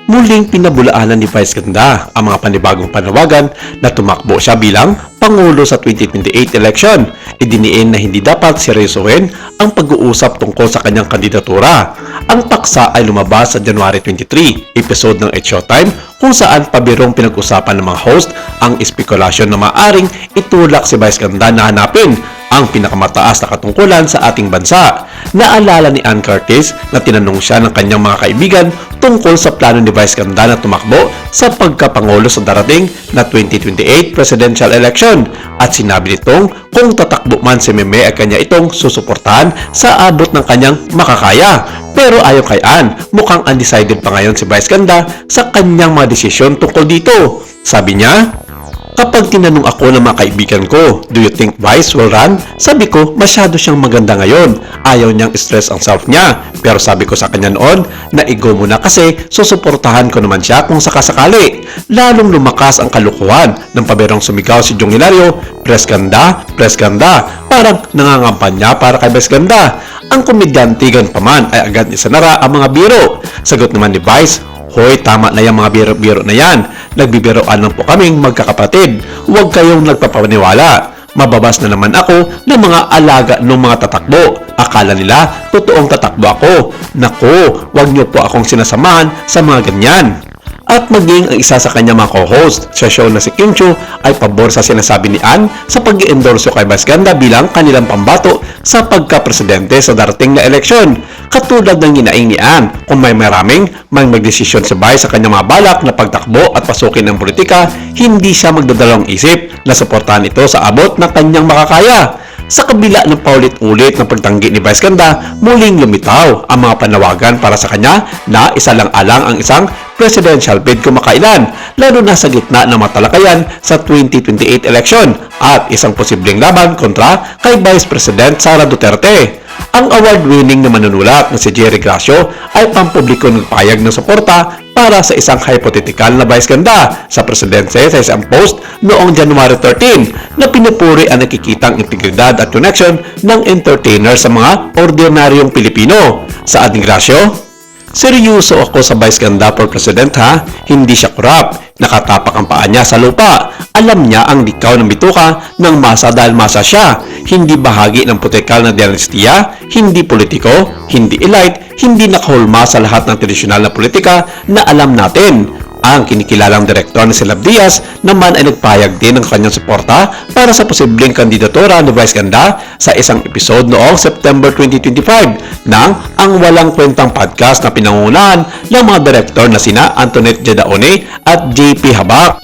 muling pinabulaanan ni Vice Ganda ang mga panibagong panawagan na tumakbo siya bilang Pangulo sa 2028 election. Idiniin na hindi dapat seryosohin ang pag-uusap tungkol sa kanyang kandidatura. Ang paksa ay lumabas sa January 23, episode ng It's Showtime, kung saan pabirong pinag-usapan ng mga host ang espekulasyon na maaring itulak si Vice Ganda na hanapin ang pinakamataas na katungkulan sa ating bansa. Naalala ni Ann Curtis na tinanong siya ng kanyang mga kaibigan tungkol sa plano ni Vice Ganda na tumakbo sa pagkapangulo sa darating na 2028 presidential election, at sinabi nitong kung tatakbo man si Meme ay kanya itong susuportahan sa abot ng kanyang makakaya. Pero ayon kay Ann, mukhang undecided pa ngayon si Vice Ganda sa kanyang mga desisyon tungkol dito. Sabi niya, "Kapag tinanong ako ng mga kaibigan ko, do you think Vice will run? Sabi ko, masyado siyang maganda ngayon. Ayaw niyang stress ang self niya. Pero sabi ko sa kanya noon, na igo muna kasi susuportahan ko naman siya kung sakasakali." Lalong lumakas ang kalukuhan ng pabirong sumigaw si Jong Hilario, Press Ganda, parang nangangampanya para kay Vice Ganda. Ang komedyante pa man ay agad isanara ang mga biro. Sagot naman ni Vice, "Hoy, tama na yung mga biro-biro na yan. Nagbibiroan lang po kaming magkakapatid. Huwag kayong nagpapaniwala. Mababas na naman ako ng mga alaga ng mga tatakbo. Akala nila totoong tatakbo ako. Naku, huwag niyo po akong sinasamahan sa mga ganyan." At maging ang isa sa kanya mga co-host sa show na si Kim Chiu ay pabor sa sinasabi ni Ann sa pag-i-endorso kay Vice Ganda bilang kanilang pambato sa pagka-presidente sa darating na eleksyon. Katulad ng ginaing ni Ann, kung may maraming magdesisyon si Vice sa kanyang mga balak na pagtakbo at pasukin ng politika, hindi siya magdadalawang isip na suportahan ito sa abot ng kanyang makakaya. Sa kabila ng paulit-ulit na pagtanggi ni Vice Ganda, muling lumitaw ang mga panawagan para sa kanya na isa lang alang ang isang presidential bid kumakailan, lalo na sa gitna ng matalakayan sa 2028 election at isang posibleng laban kontra kay Vice President Sara Duterte. Ang award-winning na manunulat na si Jerry Gracio ay pampubliko nagpayag ng suporta para sa isang hypothetical na Vice Ganda sa presidente sa isang post noong January 13 na pinupuri ang nakikitang integridad at connection ng entertainer sa mga ordinaryong Pilipino. Sa ating Gracio, "Seryoso ako sa Vice Ganda for President ha, hindi siya korap. Nakatapak ang paa niya sa lupa. Alam niya ang likaw ng bituka ng masa dahil masa siya. Hindi bahagi ng putikal na dinastiya, hindi politiko, hindi elite, hindi nakahulma sa lahat ng tradisyonal na politika na alam natin." Ang kinikilalang direktor na si Lab Diaz naman ay nagpayag din ng kanyang suporta para sa posibleng kandidatura ni Vice Ganda sa isang episode noong September 2025 ng Ang Walang Kwentang Podcast na pinangunahan ng mga direktor na sina Antoinette Jadaone at JP Habak.